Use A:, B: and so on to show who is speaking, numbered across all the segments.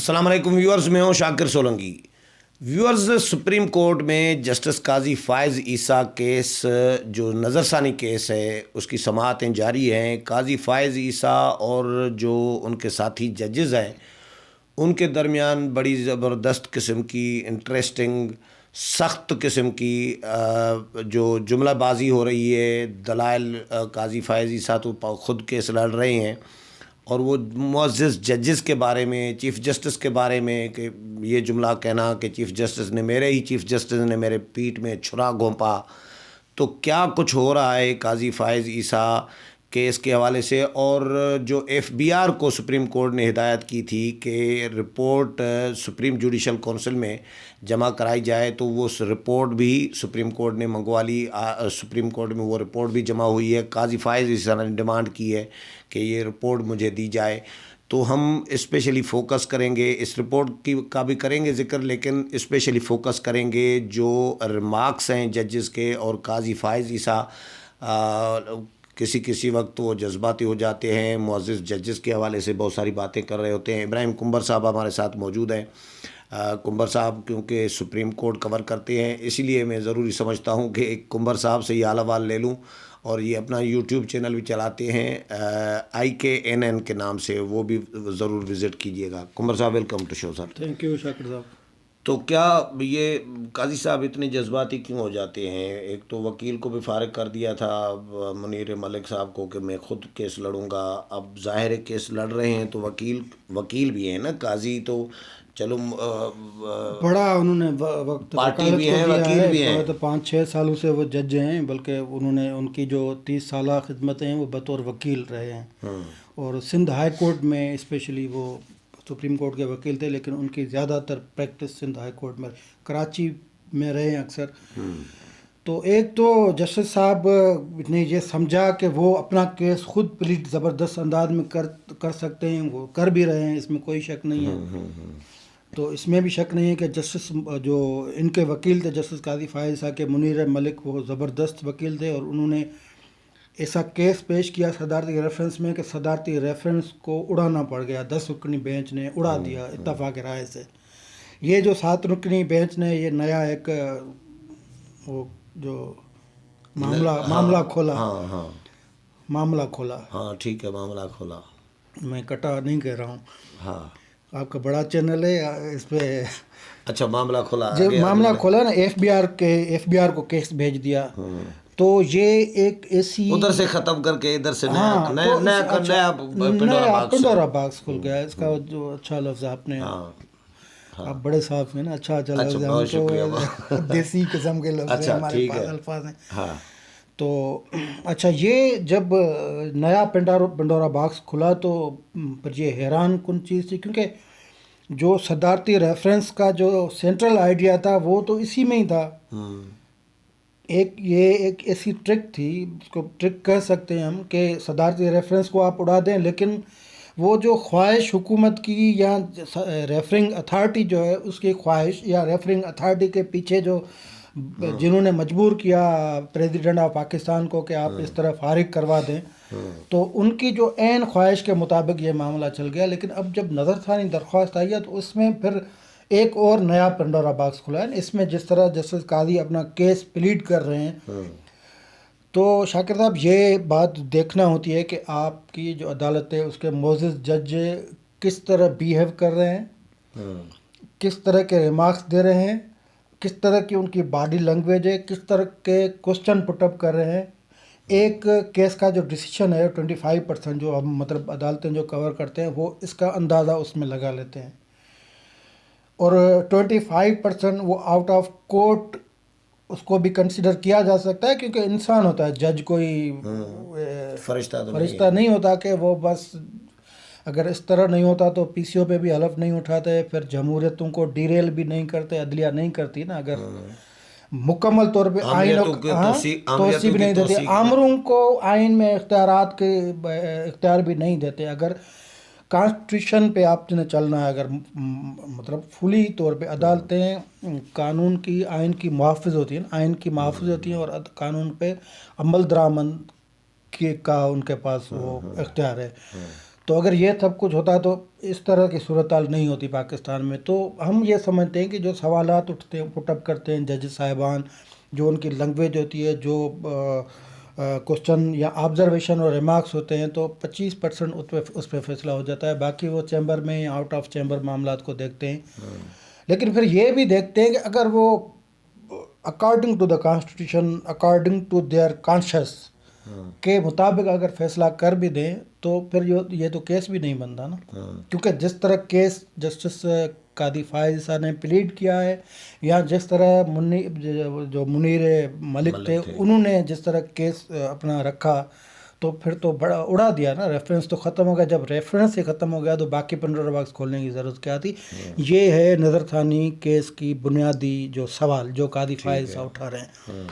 A: السلام علیکم ویورز، میں ہوں شاکر سولنگی۔ ویورز، سپریم کورٹ میں جسٹس قاضی فائز عیسیٰ کیس جو نظر ثانی کیس ہے اس کی سماعتیں جاری ہیں۔ قاضی فائز عیسیٰ اور جو ان کے ساتھی ججز ہیں ان کے درمیان بڑی زبردست قسم کی انٹریسٹنگ سخت قسم کی جو جملہ بازی ہو رہی ہے۔ دلائل قاضی فائز عیسیٰ تو خود کیس لڑ رہے ہیں اور وہ معزز ججز کے بارے میں، چیف جسٹس کے بارے میں کہ یہ جملہ کہنا کہ چیف جسٹس نے میرے پیٹھ میں چھرا گھونپا، تو کیا کچھ ہو رہا ہے قاضی فائز عیسیٰ کیس کے حوالے سے۔ اور جو ایف بی آر کو سپریم کورٹ نے ہدایت کی تھی کہ رپورٹ سپریم جوڈیشل کونسل میں جمع کرائی جائے، تو وہ رپورٹ بھی سپریم کورٹ نے منگوا لی۔ سپریم کورٹ میں وہ رپورٹ بھی جمع ہوئی ہے۔ قاضی فائز عیسیٰ نے ڈیمانڈ کی ہے کہ یہ رپورٹ مجھے دی جائے، تو ہم اسپیشلی فوکس کریں گے اس رپورٹ کا بھی کریں گے ذکر، لیکن اسپیشلی فوکس کریں گے جو ریمارکس ہیں ججز کے۔ اور قاضی فائز عیسیٰ کسی وقت وہ جذباتی ہو جاتے ہیں، معزز ججز کے حوالے سے بہت ساری باتیں کر رہے ہوتے ہیں۔ ابراہیم کنبر صاحب ہمارے ساتھ موجود ہیں۔ کنبر صاحب کیونکہ سپریم کورٹ کور کرتے ہیں، اسی لیے میں ضروری سمجھتا ہوں کہ ایک کنبر صاحب سے یہ حال حوال لے لوں۔ اور یہ اپنا یوٹیوب چینل بھی چلاتے ہیں IKNN کے نام سے، وہ بھی ضرور وزٹ کیجیے گا۔ کنبر صاحب welcome to show sir.
B: Thank you Shakir صاحب۔
A: تو کیا یہ قاضی صاحب اتنے جذباتی کیوں ہو جاتے ہیں؟ ایک تو وکیل کو بھی فارغ کر دیا تھا منیر ملک صاحب کو کہ میں خود کیس لڑوں گا، اب ظاہر ہے کیس لڑ رہے ہیں تو وکیل بھی ہیں نا، قاضی تو چلو
B: بڑا انہوں نے وقت
A: پارٹی بھی ہیں، وکیل بھی ہیں،
B: تو 5-6 سالوں سے وہ جج ہیں، بلکہ انہوں نے ان کی جو 30 سالہ خدمتیں ہیں وہ بطور وکیل رہے ہیں۔ اور سندھ ہائی کورٹ میں اسپیشلی وہ سپریم کورٹ کے وکیل تھے، لیکن ان کی زیادہ تر پریکٹس سندھ ہائی کورٹ میں، کراچی میں رہے ہیں اکثر۔ تو ایک تو جسٹس صاحب نے یہ سمجھا کہ وہ اپنا کیس خود پلیٹ زبردست انداز میں کر سکتے ہیں، وہ کر بھی رہے ہیں، اس میں کوئی شک نہیں ہے۔ تو اس میں بھی شک نہیں ہے کہ جسٹس جو ان کے وکیل تھے جسٹس قاضی فائز عیسیٰ کے منیر ملک، وہ زبردست وکیل تھے، اور انہوں نے ایسا کیس پیش کیا صدارتی ریفرنس میں کہ صدارتی ریفرنس کو اڑانا پڑ گیا، 10 رکنی بینچ نے اڑا دیا اتفاق رائے سے۔ یہ جو 7 رکنی بینچ نے یہ نیا ایک وہ جو معاملہ کھولا،
A: ہاں ٹھیک ہے، معاملہ کھولا،
B: میں کٹا نہیں کہہ رہا ہوں،
A: ہاں
B: آپ کا بڑا چینل ہے اس پہ۔
A: اچھا، معاملہ کھولا،
B: جو معاملہ کھولا نا، ایف بی آر کو کیس بھیج دیا، تو یہ ایک ایسی
A: ادھر سے ختم کر کے ادھر سے
B: نیا پنڈورا باکس کھل گیا۔ اس کا جو اچھا لفظ آپ نے، آپ بڑے صاحب ہیں نا، اچھا لفظ ہے، ہم تو دیسی قسم کے لفظ ہیں، ہمارے پاس الفاظ ہیں۔ تو اچھا، یہ جب نیا پنڈورا باکس کھلا تو پھر یہ حیران کن چیز تھی، کیونکہ جو صدارتی ریفرنس کا جو سینٹرل آئیڈیا تھا وہ تو اسی میں ہی تھا۔ یہ ایک ایسی ٹرک تھی، اس کو ٹرک کہہ سکتے ہیں ہم، کہ صدارتی ریفرنس کو آپ اڑا دیں، لیکن وہ جو خواہش حکومت کی یا ریفرنگ اتھارٹی جو ہے اس کی خواہش، یا ریفرنگ اتھارٹی کے پیچھے جو جنہوں نے مجبور کیا پریزیڈنٹ آف پاکستان کو کہ آپ اس طرح فارغ کروا دیں، تو ان کی جو عین خواہش کے مطابق یہ معاملہ چل گیا۔ لیکن اب جب نظر ثانی درخواست آئی ہے تو اس میں پھر ایک اور نیا پنڈورا باکس کھلا ہے۔ اس میں جس طرح جسٹس قاضی اپنا کیس پلیڈ کر رہے ہیں، تو شاکر صاحب یہ بات دیکھنا ہوتی ہے کہ آپ کی جو عدالت ہے اس کے معزز جج کس طرح بیہیو کر رہے ہیں، کس طرح کے ریمارکس دے رہے ہیں، کس طرح کی ان کی باڈی لینگویج ہے، کس طرح کے کوسچن پٹ اپ کر رہے ہیں۔ ایک کیس کا جو ڈیسیشن ہے 25% جو ہم مطلب عدالتیں جو کور کرتے ہیں وہ اس کا اندازہ اس میں لگا لیتے ہیں، اور 25% وہ آؤٹ آف کورٹ اس کو بھی کنسیڈر کیا جا سکتا ہے، کیونکہ انسان ہوتا ہے، جج کوئی فرشتہ نہیں ہوتا کہ وہ بس اگر اس طرح نہیں ہوتا تو PCO پہ بھی حلف نہیں اٹھاتے، پھر جمہوریتوں کو ڈیریل بھی نہیں کرتے، عدلیہ نہیں کرتی نا، اگر مکمل طور پہ آئین توسیع بھی نہیں دیتے، آمروں کو آئین میں اختیار بھی نہیں دیتے۔ اگر کانسٹیٹیوشن پہ آپ نے چلنا ہے، اگر مطلب فلی طور پہ عدالتیں قانون کی، آئین کی محافظ ہوتی ہیں، آئین کی محافظ ہوتی ہیں، اور قانون پہ عمل درآمد کا ان کے پاس وہ اختیار ہے۔ تو اگر یہ سب کچھ ہوتا تو اس طرح کی صورتحال نہیں ہوتی پاکستان میں. تو ہم یہ سمجھتے ہیں کہ جو سوالات اٹھتے ہیں پٹ اپ کرتے ہیں جج صاحبان، جو ان کی لینگویج ہوتی ہے، جو کوشچن یا آبزرویشن اور ریمارکس ہوتے ہیں، تو 25% اس پہ فیصلہ ہو جاتا ہے. باقی وہ چیمبر میں یا آؤٹ آف چیمبر معاملات کو دیکھتے ہیں. لیکن پھر یہ بھی دیکھتے ہیں کہ اگر وہ according to the constitution, according to their conscious کے مطابق اگر فیصلہ کر بھی دیں تو پھر یہ تو کیس بھی نہیں بنتا نا. کیونکہ جس طرح کیس جسٹس قاضی فائز عیسیٰ نے پلیڈ کیا ہے، یا جس طرح جو منیر ملک تھے انہوں نے جس طرح کیس اپنا رکھا، تو پھر تو بڑا اڑا دیا نا. ریفرنس تو ختم ہو گیا. جب ریفرنس ہی ختم ہو گیا تو باقی پنڈورا باکس کھولنے کی ضرورت کیا تھی. یہ ہے نظر ثانی کیس کی بنیادی جو سوال جو قاضی فائز صاحب اٹھا رہے ہیں.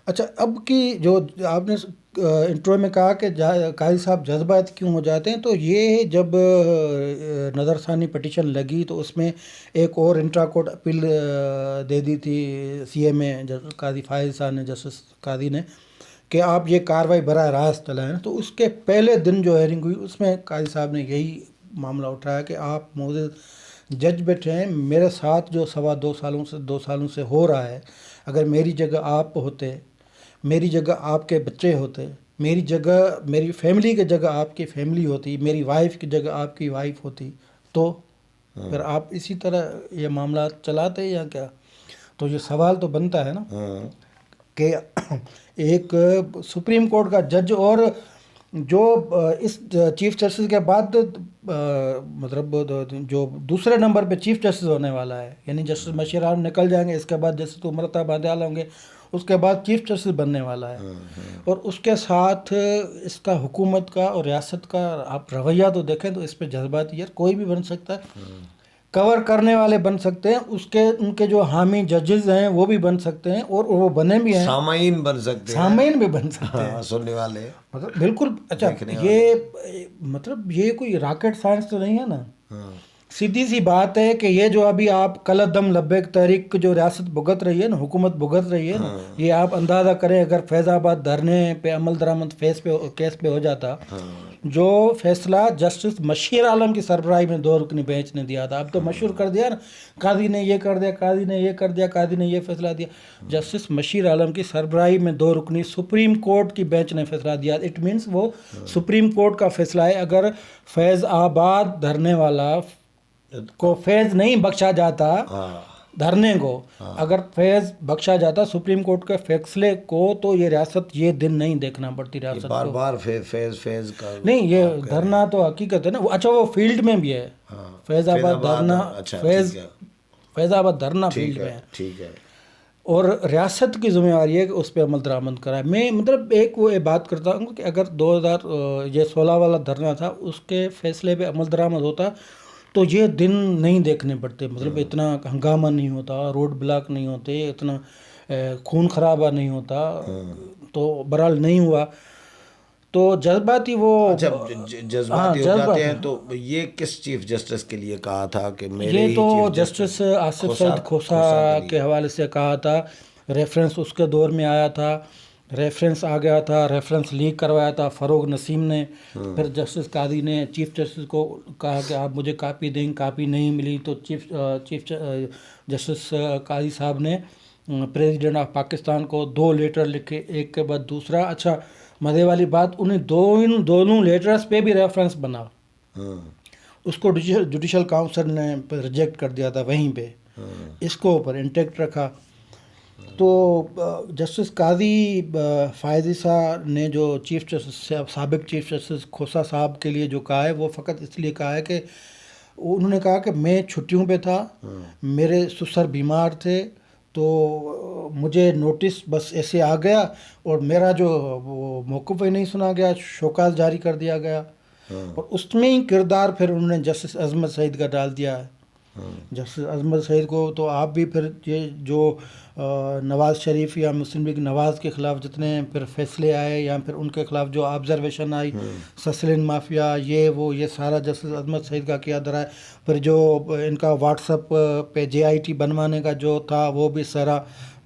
B: اچھا، اب کی جو آپ نے انٹرو میں کہا کہ قاضی صاحب جذبات کیوں ہو جاتے ہیں، تو یہ جب نظر ثانی پٹیشن لگی تو اس میں ایک اور انٹرا کورٹ اپیل دے دی تھی سی اے میں قاضی فائز صاحب نے، جسٹس قاضی نے، کہ آپ یہ کاروائی براہ راست چلائیں. تو اس کے پہلے دن جو ہیئرنگ ہوئی اس میں قاضی صاحب نے یہی معاملہ اٹھایا کہ آپ معزز جج بیٹھے ہیں، میرے ساتھ جو 2.25 سالوں سے ہو رہا ہے، اگر میری جگہ آپ ہوتے، میری جگہ آپ کے بچے ہوتے، میری جگہ میری فیملی کی جگہ آپ کی فیملی ہوتی، میری وائف کی جگہ آپ کی وائف ہوتی، تو پھر آپ اسی طرح یہ معاملات چلاتے یا کیا؟ تو یہ سوال تو بنتا ہے نا کہ ایک سپریم کورٹ کا جج، اور جو اس چیف جسٹس کے بعد مطلب جو دوسرے نمبر پہ چیف جسٹس ہونے والا ہے، یعنی جسٹس مشیر عالم نکل جائیں گے، اس کے بعد جسٹس امرتا بادیال ہوں گے، اس کے بعد چیف جسٹس بننے والا ہے. اور اس کے ساتھ اس کا حکومت کا اور ریاست کا آپ رویہ تو دیکھیں تو اس پہ جذباتی یار کوئی بھی بن سکتا ہے. کور کرنے والے بن سکتے ہیں، ان کے جو حامی ججز ہیں وہ بھی بن سکتے ہیں، اور وہ بنے بھی ہیں.
A: سامعین بن سکتے ہیں،
B: سامعین بھی بن سکتے ہیں،
A: سننے والے،
B: مطلب بالکل. اچھا، یہ مطلب یہ کوئی راکٹ سائنس تو نہیں ہے نا. سیدھی سی بات ہے کہ یہ جو ابھی آپ کلدم لبیک تحریک جو ریاست بھگت رہی ہے نا، حکومت بھگت رہی ہے نا، یہ آپ اندازہ کریں اگر فیض آباد دھرنے پہ عمل درآمد کیس پہ ہو جاتا، جو فیصلہ جسٹس مشیر عالم کی سربراہی میں 2 رکنی بینچ نے دیا تھا، اب تو مشہور کر دیا نا، قاضی نے یہ کر دیا، قاضی نے یہ کر دیا، قاضی نے یہ فیصلہ دیا. جسٹس مشیر عالم کی سربراہی میں 2 رکنی سپریم کورٹ کی بینچ نے فیصلہ دیا. اٹ مینس وہ سپریم کورٹ کا فیصلہ ہے. اگر فیض آباد دھرنے والا کو فیض نہیں بخشا جاتا، دھرنے کو اگر فیض بخشا جاتا سپریم کورٹ کے فیصلے کو، تو یہ ریاست یہ دن نہیں دیکھنا پڑتی ریاست کو.
A: بار بار فیض کا
B: نہیں، یہ دھرنا تو حقیقت ہے نا. اچھا، وہ فیلڈ میں بھی ہے، فیض آباد دھرنا، فیض آباد دھرنا فیلڈ میں ہے.
A: ٹھیک ہے.
B: اور ریاست کی ذمہ داری ہے کہ اس پہ عمل درآمد کرائے. میں مطلب ایک وہ بات کرتا ہوں کہ اگر 2016 والا دھرنا تھا، اس کے فیصلے پہ عمل درآمد ہوتا تو یہ دن نہیں دیکھنے پڑتے. مطلب اتنا ہنگامہ نہیں ہوتا، روڈ بلاک نہیں ہوتے، اتنا خون خرابہ نہیں ہوتا. تو بہرحال نہیں ہوا. تو جذباتی وہ
A: جذباتی ہو جاتے ہیں. تو یہ کس چیف جسٹس کے لیے کہا تھا کہ میرے
B: یہ تو جسٹس آصف سعید کھوسا کے حوالے سے کہا تھا. ریفرنس اس کے دور میں آیا تھا، ریفرنس آ گیا تھا، ریفرنس لیک کروایا تھا فروغ نسیم نے. پھر جسٹس قاضی نے چیف جسٹس کو کہا کہ آپ مجھے کاپی دیں، کاپی نہیں ملی تو چیف جسٹس قاضی صاحب نے پریزیڈنٹ آف پاکستان کو 2 لیٹر لکھے، ایک کے بعد دوسرا. اچھا، مزے والی بات، انہیں دونوں لیٹرز پہ بھی ریفرنس بنا. اس کو جوڈیشل کاؤنسل نے ریجیکٹ کر دیا تھا وہیں پہ، اس کو اوپر انٹیکٹ رکھا. تو جسٹس قاضی فائز عیسیٰ نے جو چیف جسٹس سابق چیف جسٹس کھوسا صاحب کے لیے جو کہا ہے، وہ فقط اس لیے کہا ہے کہ انہوں نے کہا کہ میں چھٹیوں پہ تھا، میرے سسر بیمار تھے، تو مجھے نوٹس بس ایسے آ گیا اور میرا جو موقف ہی نہیں سنا گیا، شوکاز جاری کر دیا گیا. اور اس میں ہی کردار پھر انہوں نے جسٹس عظمت سعید کا ڈال دیا ہے. جسٹس عظمت سعید کو تو آپ بھی پھر یہ جو نواز شریف یا مسلم لیگ نواز کے خلاف جتنے پھر فیصلے آئے یا پھر ان کے خلاف جو آبزرویشن آئی، سسلین مافیا، یہ سارا جسٹس عظمت سعید کا کیا درا ہے. پھر جو ان کا واٹس اپ پہ JIT بنوانے کا جو تھا وہ بھی سارا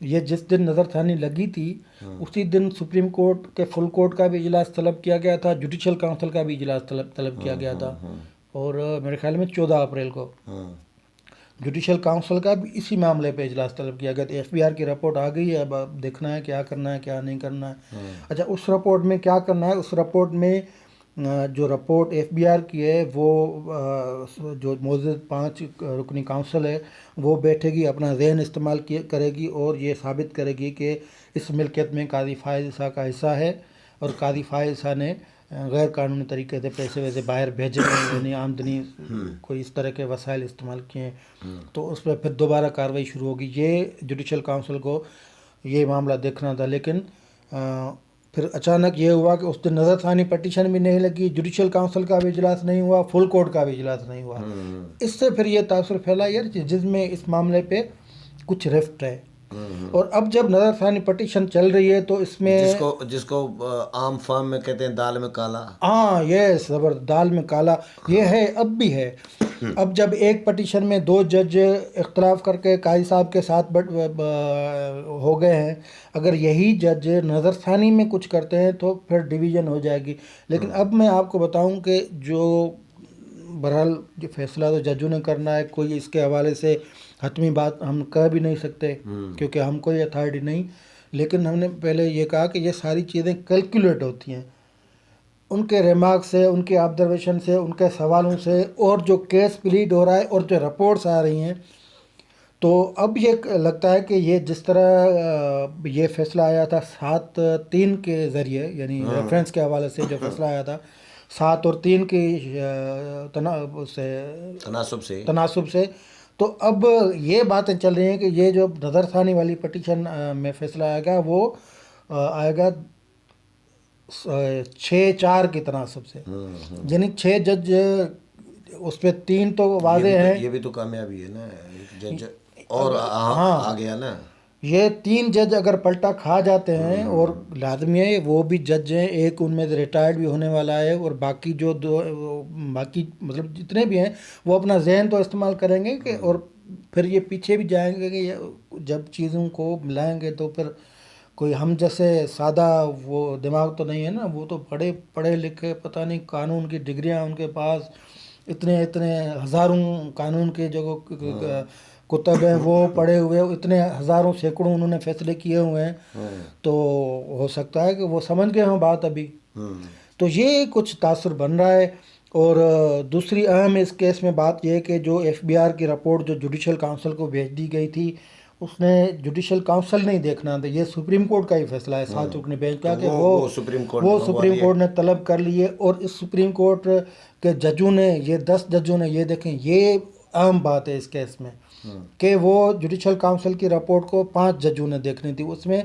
B: یہ جس دن نظر ثانی لگی تھی اسی دن سپریم کورٹ کے فل کورٹ کا بھی اجلاس طلب کیا گیا تھا، جوڈیشل کونسل کا بھی اجلاس طلب کیا گیا تھا، اور میرے خیال میں 14 اپریل کو جوڈیشل کونسل کا بھی اسی معاملے پہ اجلاس طلب کیا گیا تھا۔ ایف بی آر کی رپورٹ آ گئی ہے، اب دیکھنا ہے کیا کرنا ہے کیا نہیں کرنا ہے۔ اچھا، اس رپورٹ میں کیا کرنا ہے؟ اس رپورٹ میں جو رپورٹ ایف بی آر کی ہے وہ جو موجود 5 رکنی کونسل ہے وہ بیٹھے گی، اپنا ذہن استعمال کرے گی اور یہ ثابت کرے گی کہ اس ملکیت میں قاضی فائز عیسیٰ کا حصہ ہے، اور قاضی فائز عیسیٰ نے غیر قانونی طریقے سے پیسے ویسے باہر بھیجے ہیں، یعنی آمدنی کوئی اس طرح کے وسائل استعمال کیے ہیں، تو اس پہ پھر دوبارہ کارروائی شروع ہوگی۔ یہ جوڈیشل کونسل کو یہ معاملہ دیکھنا تھا، لیکن پھر اچانک یہ ہوا کہ اس دن نظر ثانی پٹیشن بھی نہیں لگی، جوڈیشل کونسل کا بھی اجلاس نہیں ہوا، فل کورٹ کا بھی اجلاس نہیں ہوا۔ اس سے پھر یہ تاثر پھیلا یار جس میں اس معاملے پہ کچھ رفٹ ہے، اور اب جب نظر ثانی پٹیشن چل رہی ہے تو اس میں
A: جس کو عام فارم میں کہتے ہیں دال میں کالا۔
B: ہاں، یہ زبر دال میں کالا یہ ہے، اب بھی ہے۔ اب جب ایک پٹیشن میں 2 جج اختلاف کر کے قاضی صاحب کے ساتھ ہو گئے ہیں، اگر یہی جج نظر ثانی میں کچھ کرتے ہیں تو پھر ڈویژن ہو جائے گی۔ لیکن اب میں آپ کو بتاؤں کہ جو بہرحال جو فیصلہ تو ججوں نے کرنا ہے، کوئی اس کے حوالے سے حتمی بات ہم کہہ بھی نہیں سکتے کیونکہ ہم کوئی اتھارٹی نہیں، لیکن ہم نے پہلے یہ کہا کہ یہ ساری چیزیں کیلکولیٹ ہوتی ہیں ان کے ریمارک سے، ان کے آبزرویشن سے، ان کے سوالوں سے، اور جو کیس پلیڈ ہو رہا ہے اور جو رپورٹس آ رہی ہیں۔ تو اب یہ لگتا ہے کہ یہ جس طرح یہ فیصلہ آیا تھا 7-3 کے ذریعے، یعنی ریفرنس کے حوالے سے جو فیصلہ آیا تھا 7 اور 3 کی تناسب سے، تو اب یہ باتیں چل رہی ہیں کہ یہ جو نظر ثانی والی پٹیشن میں فیصلہ آئے گا وہ آئے گا 6-4 کی تناسب سے، یعنی 6 جج، اس پہ 3 تو واضح ہیں،
A: یہ بھی تو کامیابی ہے نا، جج اور آ گیا نا۔
B: یہ 3 جج اگر پلٹا کھا جاتے ہیں، اور لازمی ہے وہ بھی جج ہیں، ایک ان میں ریٹائرڈ بھی ہونے والا ہے، اور باقی جو باقی مطلب جتنے بھی ہیں وہ اپنا ذہن تو استعمال کریں گے کہ، اور پھر یہ پیچھے بھی جائیں گے کہ جب چیزوں کو ملائیں گے تو پھر کوئی ہم جیسے سادہ وہ دماغ تو نہیں ہے نا، وہ تو بڑے پڑھے لکھے، پتہ نہیں قانون کی ڈگریاں ان کے پاس اتنے ہزاروں قانون کے جو کتب ہیں وہ پڑھے ہوئے، اتنے ہزاروں سینکڑوں انہوں نے فیصلے کیے ہوئے ہیں، تو ہو سکتا ہے کہ وہ سمجھ گئے ہوں بات ابھی، تو یہ کچھ تاثر بن رہا ہے۔ اور دوسری اہم اس کیس میں بات یہ ہے کہ جو ایف بی آر کی رپورٹ جو جوڈیشل کونسل کو بھیج دی گئی تھی، اس نے جوڈیشل کونسل نہیں دیکھنا تھا، یہ سپریم کورٹ کا ہی فیصلہ ہے 7 رکنی بینچ کا، کہ وہ سپریم کورٹ نے طلب کر لی ہے، اور اس سپریم کورٹ کے ججوں نے، یہ 10 ججوں نے، یہ دیکھیں یہ اہم بات ہے اس کیس میں کہ وہ جوڈیشل کونسل کی رپورٹ کو 5 ججوں نے دیکھنی تھی، اس میں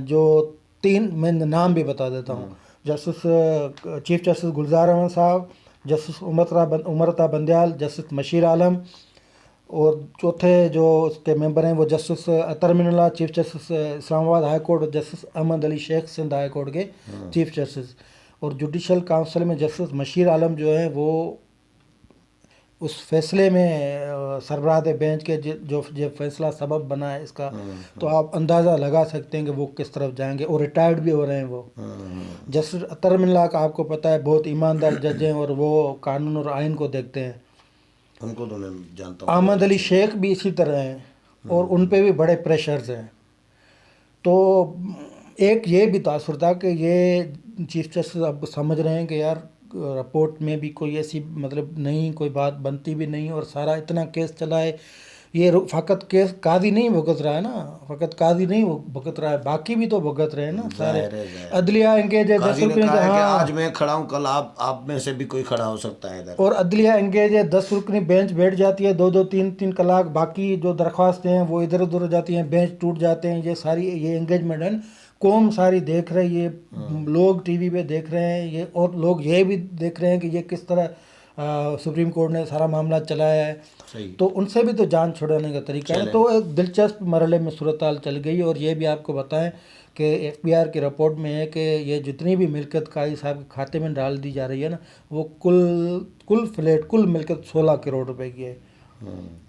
B: جو 3 میں نام بھی بتا دیتا ہوں، justice chief justice Gulzar Ahmed صاحب، جسٹس امرتا بندیال، جسٹس مشیر عالم، اور چوتھے جو اس کے ممبر ہیں وہ جسٹس اطہر من اللہ، چیف جسٹس اسلام آباد ہائی کورٹ، اور جسٹس احمد علی شیخ سندھ ہائی کورٹ کے چیف جسٹس، اور جوڈیشل کونسل میں جسٹس مشیر عالم جو ہیں وہ اس فیصلے میں سربراہ بینچ کے جو فیصلہ سبب بنا ہے اس کا، تو آپ اندازہ لگا سکتے ہیں کہ وہ کس طرف جائیں گے، اور ریٹائرڈ بھی ہو رہے ہیں وہ۔ جسٹس اطہر من اللہ کا آپ کو پتہ ہے بہت ایماندار جج ہیں، اور وہ قانون اور آئین کو دیکھتے ہیں،
A: ان کو تو میں جانتا ہوں۔
B: احمد علی شیخ بھی اسی طرح ہیں، اور ان پہ بھی بڑے پریشرز ہیں۔ تو ایک یہ بھی تاثر تھا کہ یہ چیف جسٹس اب سمجھ رہے ہیں کہ یار رپورٹ میں بھی کوئی ایسی مطلب نہیں، کوئی بات بنتی بھی نہیں، اور سارا اتنا کیس چلا ہے، یہ فقط کیس قاضی نہیں بھگت رہا ہے نا، فقط قاضی نہیں بھگت رہا ہے، باقی بھی تو بھگت رہے ہیں نا سارے، عدلیہ انگیج ہے،
A: قاضی نے کہا ہے کہ آج میں کھڑا ہوں، کل آپ میں سے بھی کوئی کھڑا ہو سکتا ہے ادھر،
B: اور عدلیہ انگیج ہے، 10 رکنی بینچ بیٹھ جاتی ہے 2-2 3-3 کلاک، باقی جو درخواستیں ہیں وہ ادھر ادھر ہو جاتی ہیں، بینچ ٹوٹ جاتے ہیں، یہ ساری یہ انگیجمنٹ ہے، قوم ساری دیکھ رہی ہے، لوگ ٹی وی پہ دیکھ رہے ہیں یہ، اور لوگ یہ بھی دیکھ رہے ہیں کہ یہ کس طرح سپریم کورٹ نے سارا معاملہ چلایا ہے، تو ان سے بھی تو جان چھڑانے کا طریقہ ہے، تو ایک دلچسپ مرحلے میں صورتحال چل گئی۔ اور یہ بھی آپ کو بتائیں کہ ایف بی آر کی رپورٹ میں ہے کہ یہ جتنی بھی ملکت قاضی صاحب کے کھاتے میں ڈال دی جا رہی ہے نا، وہ کل ملکت 16 کروڑ روپے کی ہے،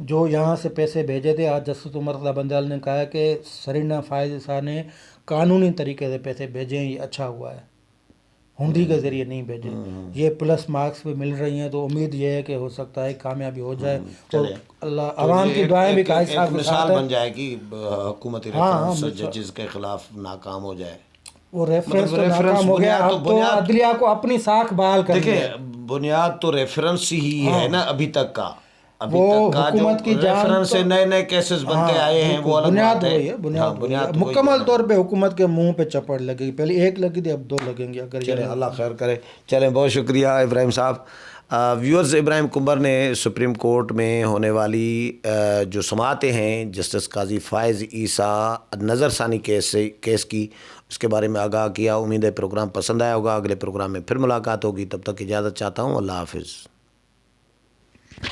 B: جو یہاں سے پیسے بھیجے تھے. آج جسٹس عمر رضا بندیال نے کہا ہے کہ سرینا فائز عیسیٰ نے قانونی طریقے سے پیسے بھیجے ہیں, یہ اچھا ہوا ہے, ہنڈی کے ذریعے نہیں بھیجے. یہ پلس مارکس بھی مل رہی ہیں, تو امید یہ ہے کہ ہو سکتا ہے کامیابی ہو جائے. اور اللہ عوام کی دعائیں بھی قائد صاحب کے ساتھ
A: مثال
B: ہے.
A: بن جائے کہ حکومتی ریفرنس ججز کے خلاف ناکام ہو جائے.
B: وہ ریفرنس تو ناکام ہو گیا, اب تو عدلیہ کو اپنی ساکھ بحال کر
A: دیکھیں بنیاد تو ریفرنس ہی ہے نا ابھی تک کا. ابھی
B: وہ
A: تک کا جو
B: حکومت کی جان
A: ریفرنس سے نئے نئے کیسز بنتے آئے ہیں وہ الگ
B: بنیاد
A: بات ہے.
B: وہی ہے, بنیاد وہی ہے.
A: تو وہی
B: مکمل طور پہ حکومت کے منہ پہ چپڑ لگے گی, پہلے ایک لگی تھی اب دو لگیں گی. اگر
A: چلیں اللہ خیر کرے. چلیں بہت شکریہ ابراہیم صاحب. ویورز, ابراہیم کمبر نے سپریم کورٹ میں ہونے والی جو سماعتیں ہیں جسٹس قاضی فائز عیسیٰ نظر ثانی کیس کی, اس کے بارے میں آگاہ کیا. امید ہے پروگرام پسند آیا ہوگا. اگلے پروگرام میں پھر ملاقات ہوگی, تب تک اجازت چاہتا ہوں. اللہ حافظ.